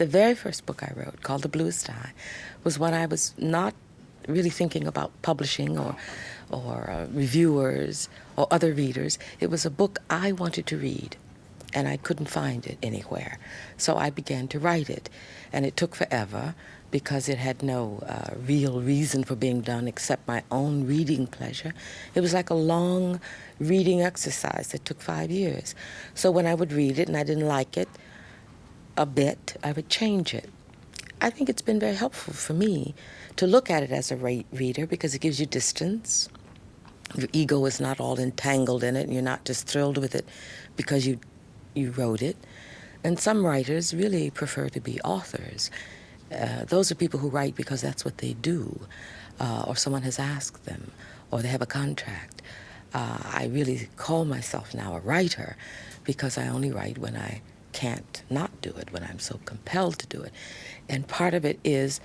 The very first book I wrote, called The Bluest Eye, was when I was not really thinking about publishing or reviewers or other readers. It was a book I wanted to read, and I couldn't find it anywhere. So I began to write it, and it took forever because it had no real reason for being done except my own reading pleasure. It was like a long reading exercise that took 5 years. So when I would read it and I didn't like it a bit, I would change it. I think it's been very helpful for me to look at it as a reader because it gives you distance. Your ego is not all entangled in it, and you're not just thrilled with it because you wrote it. And some writers really prefer to be authors. Those are people who write because that's what they do, or someone has asked them, or they have a contract. I really call myself now a writer because I only write when I can't not do it, when I'm so compelled to do it. And part of it is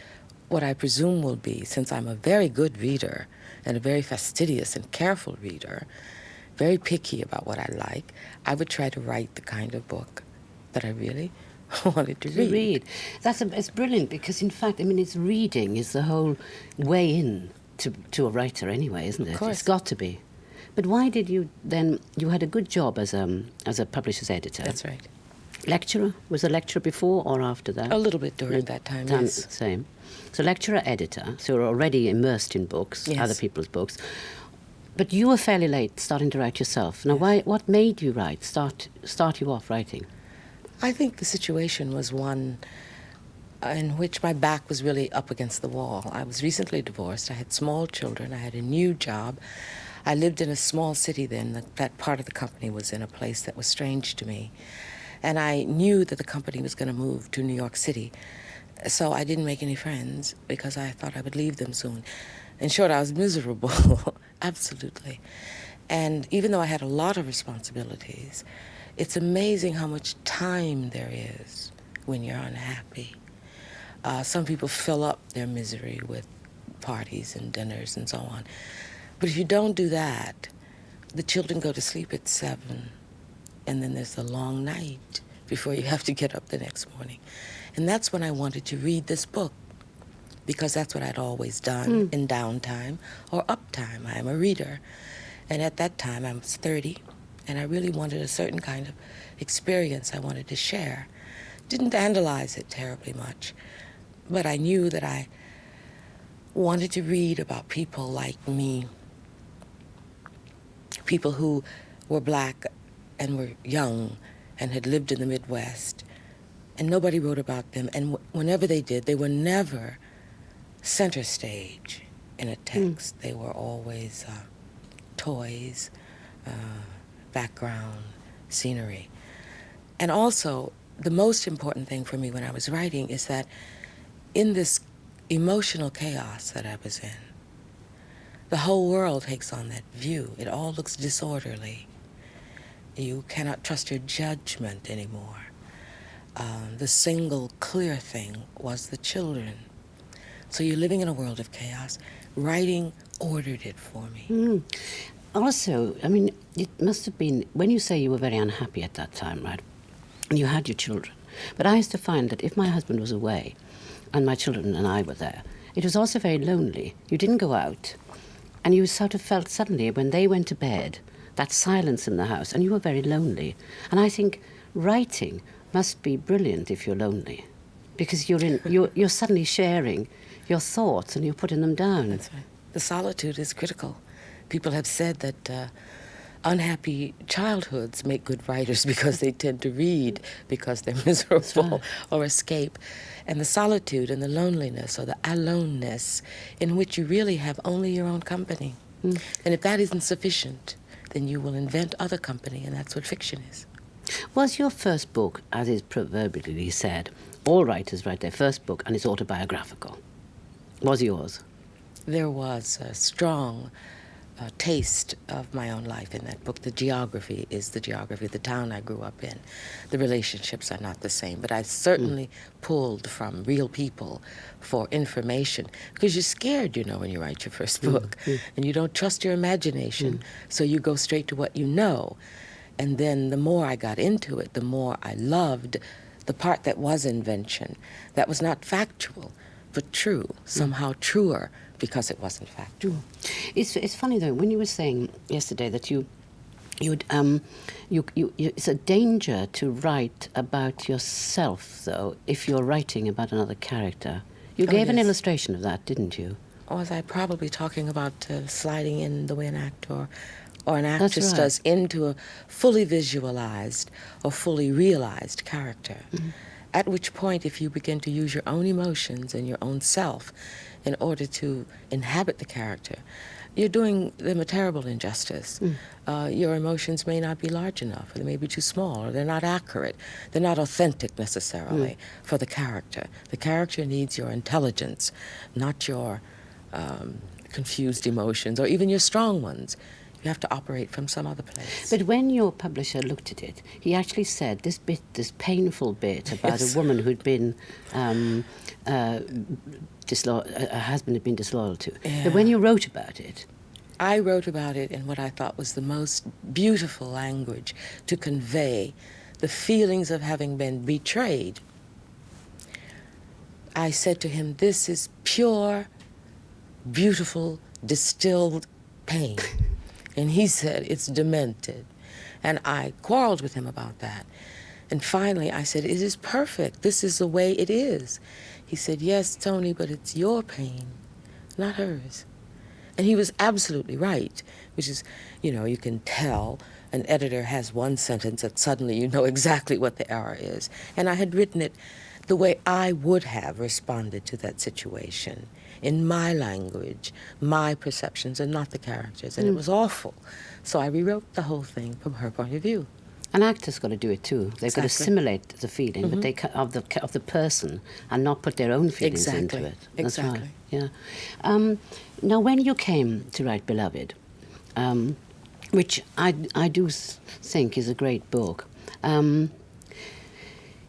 what I presume will be, since I'm a very good reader and a very fastidious and careful reader, very picky about what I like, I would try to write the kind of book that I really wanted to read. It's brilliant because, in fact, I mean, it's reading is the whole way in to a writer anyway, isn't it? Of course. It's got to be. But why did you then, you had a good job as a publisher's editor. That's right. Lecturer? Was a lecturer before or after that? A little bit during that time, yes. Same. So lecturer, editor, so you're already immersed in books, Yes. other people's books. But you were fairly late starting to write yourself. Now, what made you write, start you off writing? I think the situation was one in which my back was really up against the wall. I was recently divorced. I had small children. I had a new job. I lived in a small city then. That part of the company was in a place that was strange to me. And I knew that the company was going to move to New York City. So I didn't make any friends because I thought I would leave them soon. In short, I was miserable, absolutely. And even though I had a lot of responsibilities, it's amazing how much time there is when you're unhappy. Some people fill up their misery with parties and dinners and so on. But if you don't do that, the children go to sleep at 7, and then there's the long night before you have to get up the next morning. And that's when I wanted to read this book, because that's what I'd always done in downtime or uptime. I am a reader. And at that time, I was 30, and I really wanted a certain kind of experience I wanted to share. Didn't analyze it terribly much, but I knew that I wanted to read about people like me, people who were black and were young and had lived in the Midwest, and nobody wrote about them. And whenever they did, they were never center stage in a text. They were always toys, background, scenery. And also, the most important thing for me when I was writing is that in this emotional chaos that I was in, the whole world takes on that view. It all looks disorderly. You cannot trust your judgment anymore. The single clear thing was the children. So you're living in a world of chaos. Writing ordered it for me. Also, I mean, it must have been, when you say you were very unhappy at that time, right, and you had your children, but I used to find that if my husband was away and my children and I were there, it was also very lonely. You didn't go out, and you sort of felt suddenly when they went to bed, that silence in the house, and you were very lonely. And I think writing must be brilliant if you're lonely, because you're suddenly sharing your thoughts and you're putting them down. That's right. The solitude is critical. People have said that unhappy childhoods make good writers because they tend to read because they're miserable or escape. And the solitude and the loneliness or the aloneness in which you really have only your own company. And if that isn't sufficient, then you will invent other company, and that's what fiction is. Was your first book, as is proverbially said, all writers write their first book and it's autobiographical? Was yours? There was a strong taste of my own life in that book. The geography is the geography of the town I grew up in. The relationships are not the same, but I certainly pulled from real people for information, because you're scared, you know, when you write your first book, and you don't trust your imagination, so you go straight to what you know. And then the more I got into it, the more I loved the part that was invention, that was not factual, but true, somehow truer because it wasn't factual. It's funny though, when you were saying yesterday that it's a danger to write about yourself, though, if you're writing about another character. You gave an illustration of that, didn't you? Or was I probably talking about sliding in the way an actor or an actress does into a fully visualized or fully realized character, at which point if you begin to use your own emotions and your own self in order to inhabit the character, you're doing them a terrible injustice. Your emotions may not be large enough, or they may be too small, or they're not accurate. They're not authentic necessarily for the character. The character needs your intelligence, not your confused emotions, or even your strong ones. You have to operate from some other place. But when your publisher looked at it, he actually said this painful bit about a woman who'd been her husband had been disloyal to. Yeah. But when you wrote about it, I wrote about it in what I thought was the most beautiful language to convey the feelings of having been betrayed. I said to him, this is pure, beautiful, distilled pain. And he said, it's demented. And I quarreled with him about that. And finally I said, it is perfect. This is the way it is. He said, yes, Toni, but it's your pain, not hers. And he was absolutely right, which is, you can tell an editor has one sentence that suddenly you know exactly what the error is. And I had written it the way I would have responded to that situation, in my language, my perceptions, and not the characters. And it was awful. So I rewrote the whole thing from her point of view. An actor's got to do it too. They've got to simulate the feeling, but of the person, and not put their own feelings into it. That's Exactly. right. Yeah. Now, when you came to write Beloved, which I do think is a great book,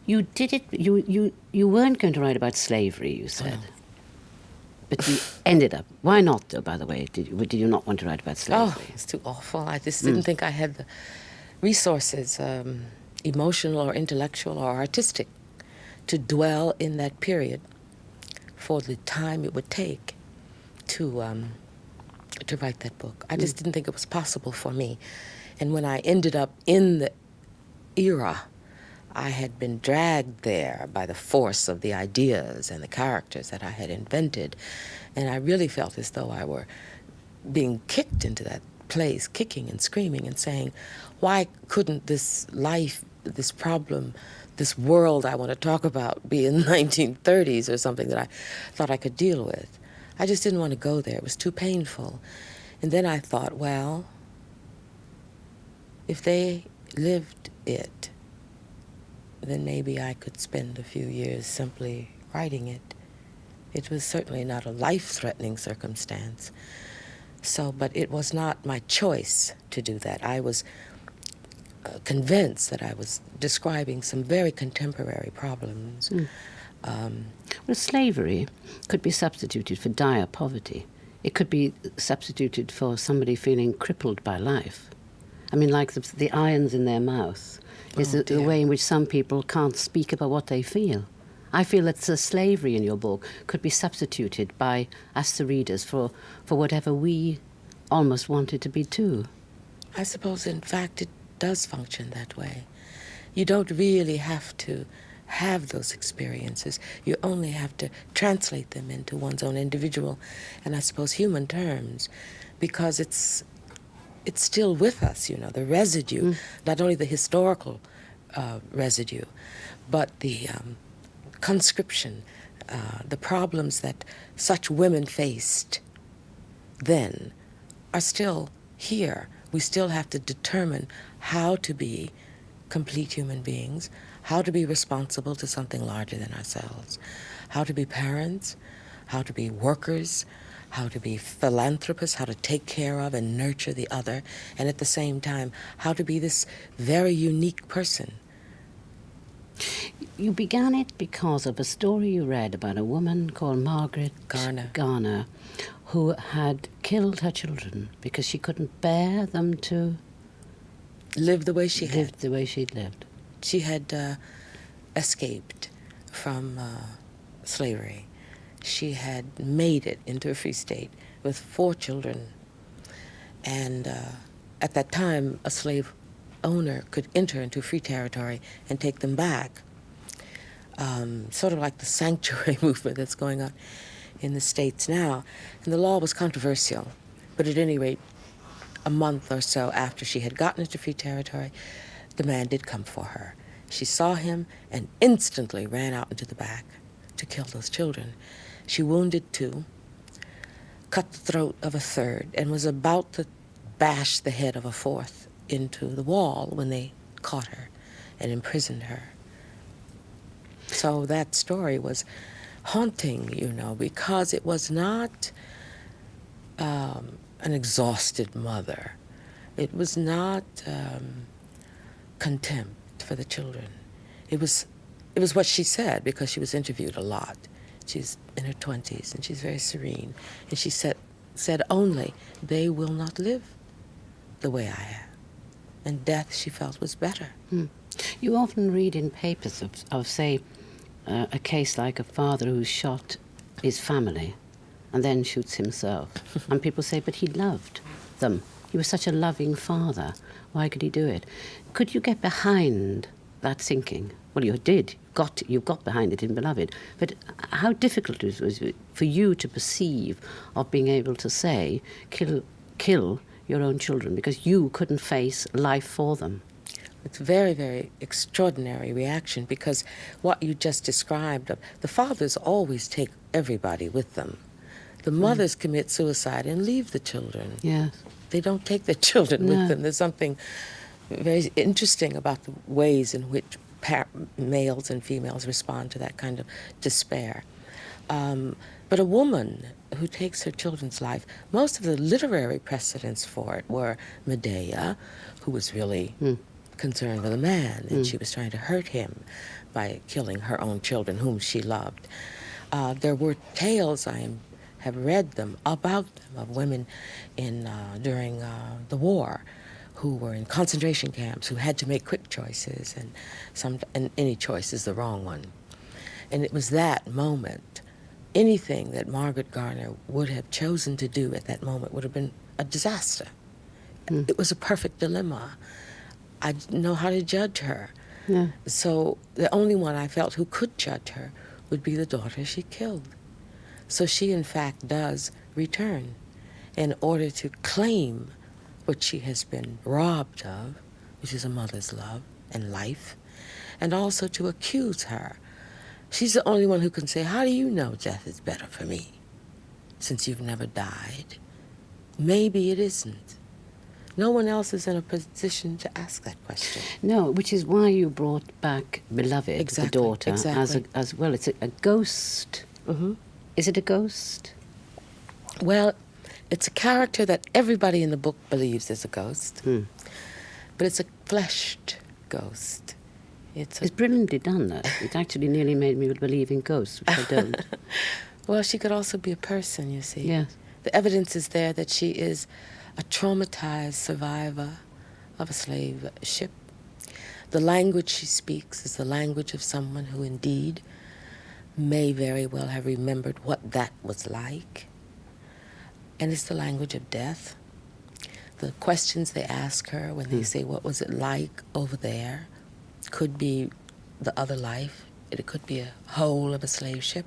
you did it. You weren't going to write about slavery, you said. But you ended up. Why not, though, by the way? Did you not want to write about slavery? Oh, it's too awful. I just didn't think I had the resources, emotional or intellectual or artistic, to dwell in that period for the time it would take to write that book. I just didn't think it was possible for me. And when I ended up in the era, I had been dragged there by the force of the ideas and the characters that I had invented. And I really felt as though I were being kicked into that place, kicking and screaming and saying, why couldn't this life, this problem, this world I want to talk about be in the 1930s or something that I thought I could deal with? I just didn't want to go there. It was too painful. And then I thought, well, if they lived it, then maybe I could spend a few years simply writing it. It was certainly not a life-threatening circumstance. But it was not my choice to do that. I was convinced that I was describing some very contemporary problems. Well, slavery could be substituted for dire poverty. It could be substituted for somebody feeling crippled by life. I mean, like the irons in their mouth is the way in which some people can't speak about what they feel. I feel that the slavery in your book could be substituted by us, the readers, for whatever we almost want it to be too. I suppose, in fact, it does function that way. You don't really have to have those experiences. You only have to translate them into one's own individual and, I suppose, human terms, because it's still with us, the residue, not only the historical residue, but the conscription, the problems that such women faced then are still here. We still have to determine how to be complete human beings, how to be responsible to something larger than ourselves, how to be parents, how to be workers, how to be philanthropists, how to take care of and nurture the other, and at the same time, how to be this very unique person. You began it because of a story you read about a woman called Margaret Garner, who had killed her children because she couldn't bear them to live the way she had. The way she'd lived. She had escaped from slavery. She had made it into a free state with 4 children. And at that time, a slave owner could enter into free territory and take them back. Sort of like the sanctuary movement that's going on in the States now. And the law was controversial. But at any rate, a month or so after she had gotten into free territory, the man did come for her. She saw him and instantly ran out into the back to kill those children. She wounded 2, cut the throat of a 3rd, and was about to bash the head of a 4th into the wall when they caught her and imprisoned her. So that story was haunting, you know, because it was not an exhausted mother. It was not contempt for the children. It was what she said, because she was interviewed a lot. She's in her 20s, and she's very serene. And she said only, they will not live the way I have. And death, she felt, was better. You often read in papers of say, a case like a father who shot his family and then shoots himself. And people say, but he loved them. He was such a loving father. Why could he do it? Could you get behind that thinking? Well, you did. You got behind it in Beloved. But how difficult was it for you to perceive of being able to say, kill your own children, because you couldn't face life for them? It's a very, very extraordinary reaction, because what you just described, the fathers always take everybody with them. The mothers commit suicide and leave the children. Yes. They don't take their children with them. There's something very interesting about the ways in which males and females respond to that kind of despair. But a woman who takes her children's life, most of the literary precedents for it were Medea, who was really concerned with a man, and she was trying to hurt him by killing her own children, whom she loved. There were tales, I have read them, about them, of women during the war who were in concentration camps, who had to make quick choices, and any choice is the wrong one. And it was that moment. Anything that Margaret Garner would have chosen to do at that moment would have been a disaster. It was a perfect dilemma. I didn't know how to judge her. Yeah. So the only one I felt who could judge her would be the daughter she killed. So she, in fact, does return in order to claim what she has been robbed of, which is a mother's love and life, and also to accuse her. She's the only one who can say, how do you know death is better for me, since you've never died? Maybe it isn't. No one else is in a position to ask that question. No, which is why you brought back Beloved, the daughter, as well. It's a ghost. Mm-hmm. Is it a ghost? Well, it's a character that everybody in the book believes is a ghost, but it's a fleshed ghost. It's brilliantly done, though. It actually nearly made me believe in ghosts, which I don't. Well, she could also be a person, you see. Yes. The evidence is there that she is a traumatized survivor of a slave ship. The language she speaks is the language of someone who indeed may very well have remembered what that was like. And it's the language of death. The questions they ask her when they say, what was it like over there? Could be the other life. It could be a whole of a slave ship.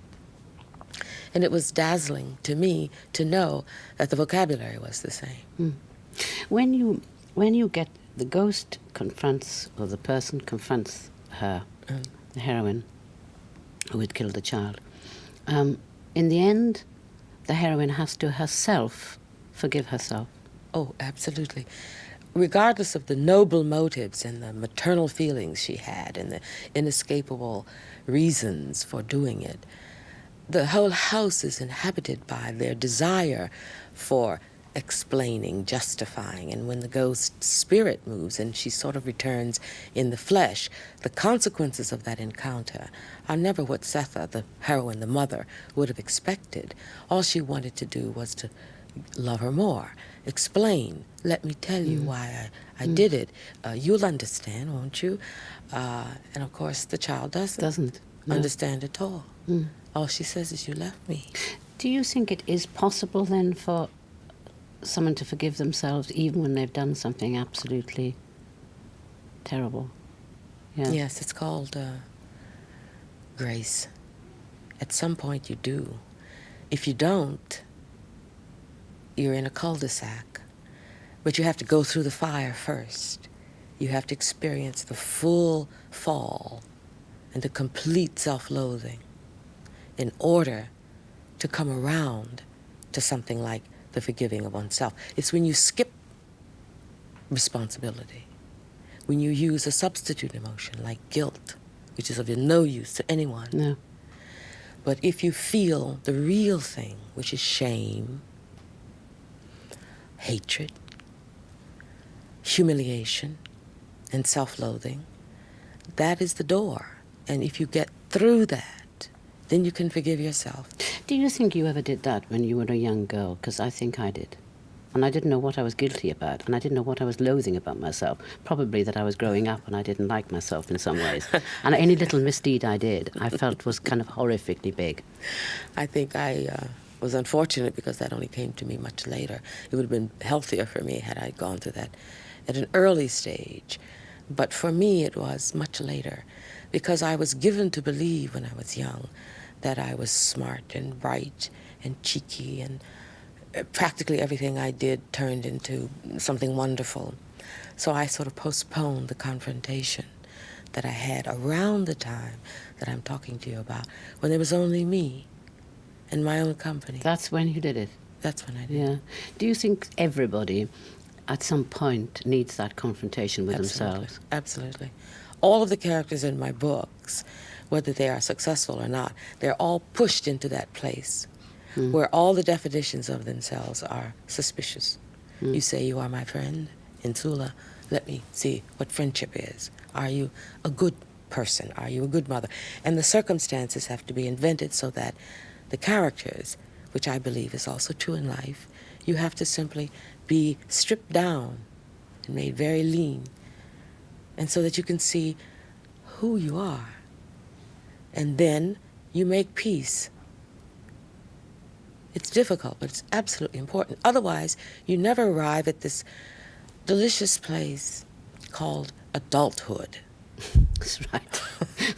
And it was dazzling to me to know that the vocabulary was the same. When you get the ghost confronts, or the person confronts her, the heroine who had killed the child, in the end, the heroine has to herself forgive herself. Oh, absolutely. Regardless of the noble motives and the maternal feelings she had and the inescapable reasons for doing it, the whole house is inhabited by their desire for explaining, justifying, and when the ghost spirit moves and she sort of returns in the flesh, the consequences of that encounter are never what Setha, the heroine, the mother, would have expected. All she wanted to do was to Love her more. Explain. Let me tell you why I did it. You'll understand, won't you? And of course, the child doesn't No. understand at all. All she says is, you left me. Do you think it is possible then for someone to forgive themselves even when they've done something absolutely terrible? Yeah. Yes, it's called grace. At some point you do. If you don't, you're in a cul-de-sac. But you have to go through the fire first. You have to experience the full fall and the complete self-loathing in order to come around to something like the forgiving of oneself. It's when you skip responsibility, when you use a substitute emotion like guilt, which is of no use to anyone. No. But if you feel the real thing, which is shame, hatred, humiliation, and self-loathing, that is the door. And if you get through that, then you can forgive yourself. Do you think you ever did that when you were a young girl? Because I think I did. And I didn't know what I was guilty about, and I didn't know what I was loathing about myself. Probably that I was growing up and I didn't like myself in some ways. And any little misdeed I did, I felt was kind of horrifically big. I think I was unfortunate because that only came to me much later. It would have been healthier for me had I gone through that at an early stage. But for me, it was much later because I was given to believe when I was young that I was smart and bright and cheeky, and practically everything I did turned into something wonderful. So I sort of postponed the confrontation that I had around the time that I'm talking to you about, when there was only me and my own company. That's when you did it? That's when I did. Yeah. Do you think everybody at some point needs that confrontation with Absolutely. themselves? Absolutely. All of the characters in my books, whether they are successful or not, they're all pushed into that place where all the definitions of themselves are suspicious. You say, you are my friend, Insula. Let me see what friendship is. Are you a good person? Are you a good mother? And the circumstances have to be invented so that the characters, which I believe is also true in life, you have to simply be stripped down and made very lean, and so that you can see who you are. And then you make peace. It's difficult, but it's absolutely important. Otherwise, you never arrive at this delicious place called adulthood. That's right.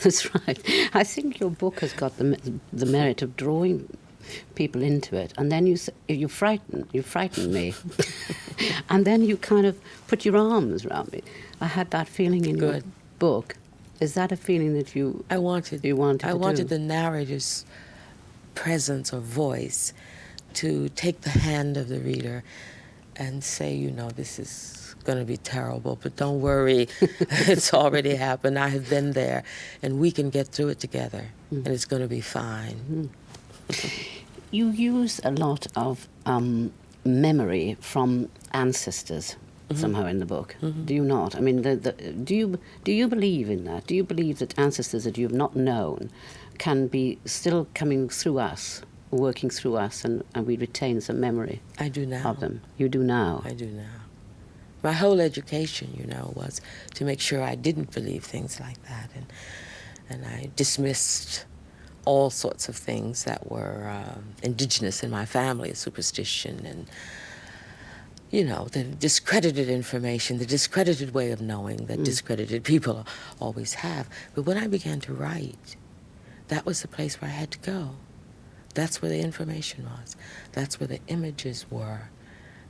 That's right. I think your book has got the merit of drawing people into it, and then you frighten me, and then you kind of put your arms around me. I had that feeling in your book. Is that a feeling that you wanted the narrator's presence or voice to take the hand of the reader and say, you know, this is going to be terrible, but don't worry, it's already happened. I have been there, and we can get through it together, and it's going to be fine. You use a lot of memory from ancestors somehow in the book. Do you not? I mean, do you believe in that? Do you believe that ancestors that you have not known can be still coming through us, working through us, and we retain some memory I do now. of them? You do now? I do now. My whole education, you know, was to make sure I didn't believe things like that, and I dismissed all sorts of things that were indigenous in my family, superstition and, you know, the discredited information, the discredited way of knowing that discredited people always have. But when I began to write, that was the place where I had to go. That's where the information was. That's where the images were.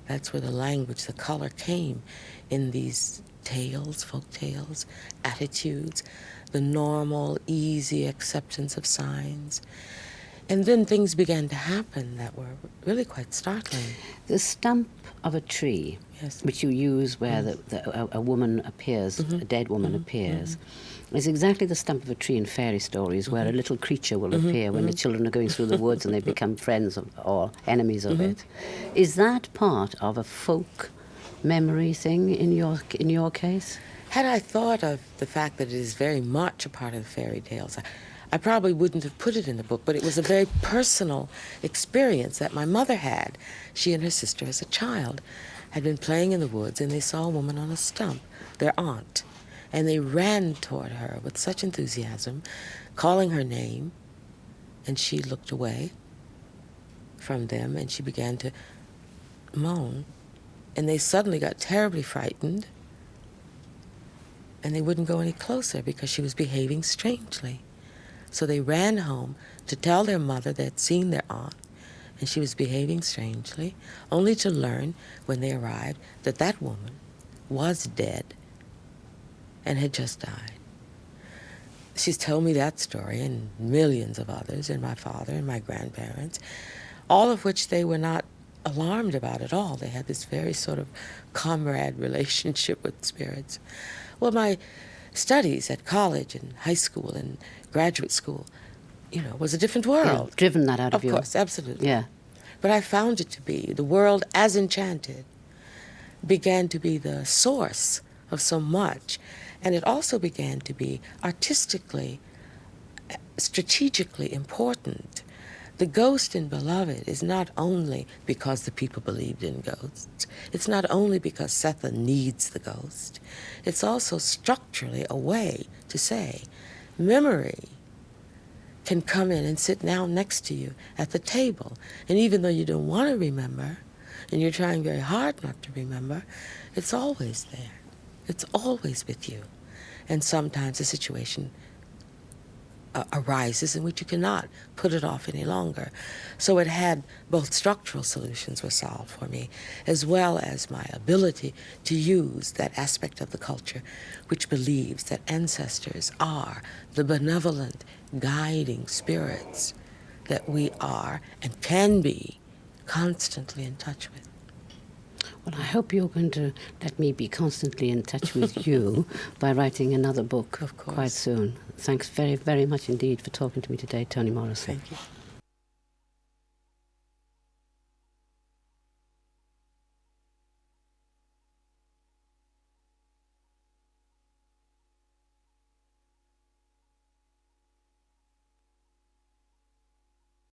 That's where the language, the color came in these tales, folk tales, attitudes, the normal, easy acceptance of signs. And then things began to happen that were really quite startling. The stump of a tree, Yes. which you use where a woman appears, a dead woman appears, is exactly the stump of a tree in fairy stories where a little creature will appear when the children are going through the woods and they become friends or enemies of it. Is that part of a folk memory thing in your case? Had I thought of the fact that it is very much a part of the fairy tales, I probably wouldn't have put it in the book, but it was a very personal experience that my mother had. She and her sister, as a child, had been playing in the woods, and they saw a woman on a stump, their aunt, and they ran toward her with such enthusiasm, calling her name, and she looked away from them, and she began to moan, and they suddenly got terribly frightened, and they wouldn't go any closer because she was behaving strangely. So they ran home to tell their mother they had seen their aunt, and she was behaving strangely, only to learn when they arrived that that woman was dead and had just died. She's told me that story and millions of others, and my father and my grandparents, all of which they were not alarmed about at all. They had this very sort of comrade relationship with spirits. Well, my studies at college and high school and graduate school, was a different world. Yeah, driven that out of you. Of course, absolutely. Yeah. But I found it to be, the world as enchanted began to be the source of so much. And it also began to be artistically, strategically important. The ghost in Beloved is not only because the people believed in ghosts. It's not only because Setha needs the ghost. It's also structurally a way to say memory can come in and sit down next to you at the table. And even though you don't want to remember, and you're trying very hard not to remember, it's always there. It's always with you. And sometimes a situation arises in which you cannot put it off any longer. So it had both structural solutions were solved for me, as well as my ability to use that aspect of the culture which believes that ancestors are the benevolent, guiding spirits that we are and can be constantly in touch with. Well, I hope you're going to let me be constantly in touch with you by writing another book Of course. quite soon. Thanks very, very much indeed for talking to me today, Toni Morrison. Thank you.